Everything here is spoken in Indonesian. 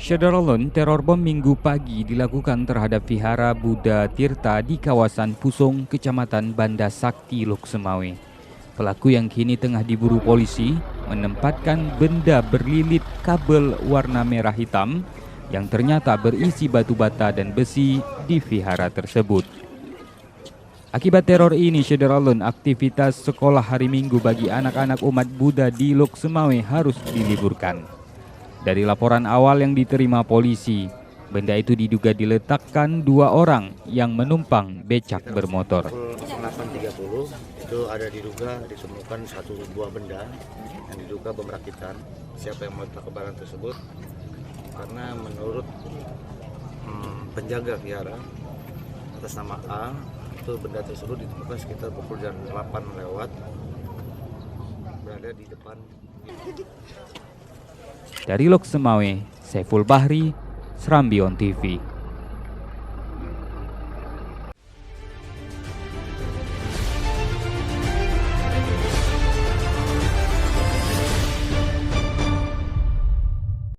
Syederalun, teror bom Minggu pagi dilakukan terhadap Vihara Buddha Tirta di kawasan Pusong, Kecamatan Banda Sakti, Lok Semawe. Pelaku yang kini tengah diburu polisi menempatkan benda berlilit kabel warna merah hitam yang ternyata berisi batu bata dan besi di vihara tersebut. Akibat teror ini, Syederalun, aktivitas sekolah hari Minggu bagi anak-anak umat Buddha di Lok Semawe harus diliburkan. Dari laporan awal yang diterima polisi, benda itu diduga diletakkan dua orang yang menumpang becak bermotor. 08.30 itu ada ditemukan satu buah benda yang diduga bom rakitan. Siapa yang melakukan barang tersebut? Karena menurut penjaga vihara atas nama A, itu benda tersebut ditemukan sekitar pukul jam 8 lewat berada di depan. Dari Lok Semawe, Saiful Bahri, Serambi On TV.